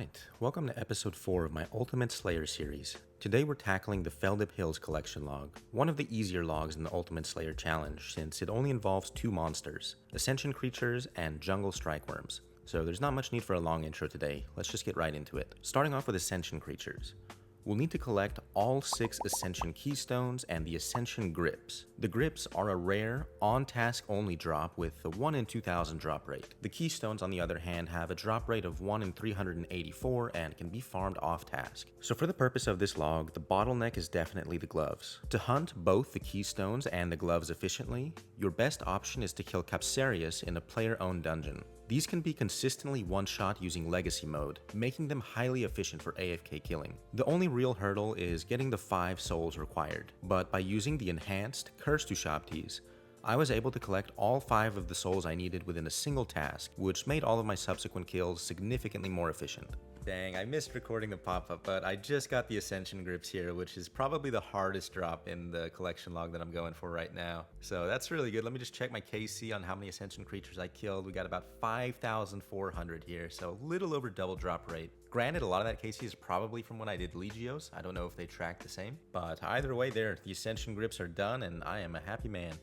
Alright, welcome to episode 4 of my Ultimate Slayer series. Today we're tackling the Feldip Hills collection log, one of the easier logs in the Ultimate Slayer challenge since it only involves two monsters, Ascension Creatures and Jungle Strikeworms. So there's not much need for a long intro today, let's just get right into it. Starting off with Ascension Creatures. We'll need to collect all 6 Ascension Keystones and the Ascension Grips. The Grips are a rare, on-task only drop with a 1 in 2000 drop rate. The Keystones, on the other hand, have a drop rate of 1 in 384 and can be farmed off-task. So for the purpose of this log, the bottleneck is definitely the gloves. To hunt both the Keystones and the gloves efficiently, your best option is to kill Capsarius in a player-owned dungeon. These can be consistently one-shot using Legacy mode, making them highly efficient for AFK killing. The only real hurdle is getting the 5 souls required, but by using the enhanced Curse to Shopties, I was able to collect all 5 of the souls I needed within a single task, which made all of my subsequent kills significantly more efficient. Dang, I missed recording the pop-up, but I just got the Ascension Grips here, which is probably the hardest drop in the collection log that I'm going for right now. So that's really good. Let me just check my KC on how many Ascension Creatures I killed. We got about 5,400 here, so a little over double drop rate. Granted, a lot of that KC is probably from when I did Legios. I don't know if they track the same, but either way there, the Ascension Grips are done and I am a happy man.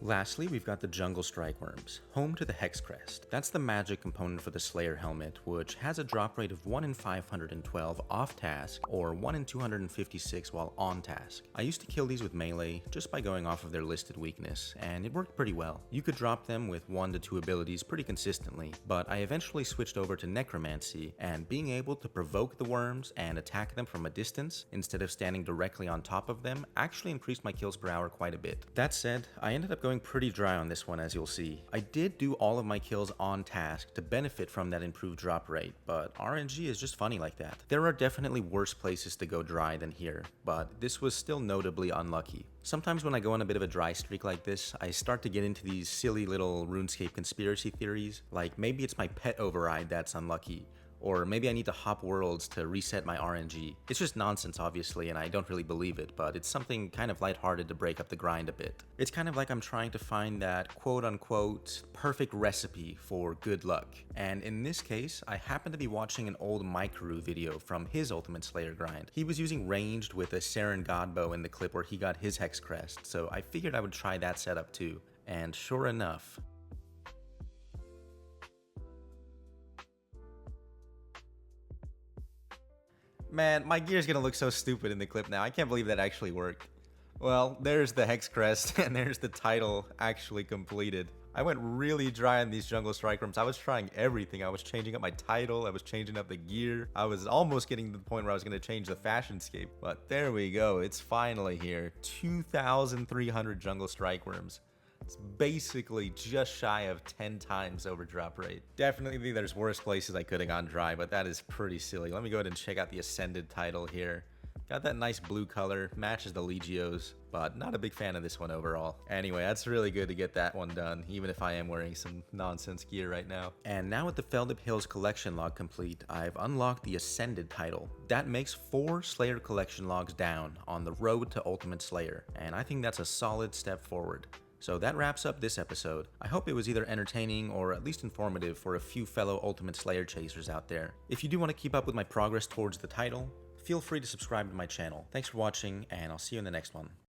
Lastly, we've got the Jungle Strikeworms, home to the Hex Crest. That's the magic component for the Slayer helmet, which has a drop rate of 1 in 512 off task or 1 in 256 while on task. I used to kill these with melee just by going off of their listed weakness, and it worked pretty well. You could drop them with 1 to 2 abilities pretty consistently, but I eventually switched over to Necromancy, and being able to provoke the worms and attack them from a distance instead of standing directly on top of them actually increased my kills per hour quite a bit. That said, I ended up going pretty dry on this one, as you'll see. I did do all of my kills on task to benefit from that improved drop rate, but RNG is just funny like that. There are definitely worse places to go dry than here, but this was still notably unlucky. Sometimes when I go on a bit of a dry streak like this, I start to get into these silly little RuneScape conspiracy theories, like maybe it's my pet override that's unlucky, or maybe I need to hop worlds to reset my RNG. It's just nonsense, obviously, and I don't really believe it, but it's something kind of lighthearted to break up the grind a bit. It's kind of like I'm trying to find that quote-unquote perfect recipe for good luck. And in this case, I happen to be watching an old Micru video from his Ultimate Slayer grind. He was using ranged with a Saren Godbow in the clip where he got his Hex Crest, so I figured I would try that setup too. And sure enough, man, my gear's gonna look so stupid in the clip now. I can't believe that actually worked. Well, there's the Hex Crest, and there's the title actually completed. I went really dry on these Jungle Strikeworms. I was trying everything. I was changing up my title, I was changing up the gear. I was almost getting to the point where I was gonna change the fashionscape. But there we go, it's finally here. 2,300 Jungle Strikeworms. It's basically just shy of 10 times over drop rate. Definitely there's worse places I could have gone dry, but that is pretty silly. Let me go ahead and check out the Ascended title here. Got that nice blue color, matches the Legios, but not a big fan of this one overall. Anyway, that's really good to get that one done, even if I am wearing some nonsense gear right now. And now with the Feldip Hills collection log complete, I've unlocked the Ascended title. That makes 4 Slayer collection logs down on the road to Ultimate Slayer, and I think that's a solid step forward. So that wraps up this episode. I hope it was either entertaining or at least informative for a few fellow Ultimate Slayer chasers out there. If you do want to keep up with my progress towards the title, feel free to subscribe to my channel. Thanks for watching, and I'll see you in the next one.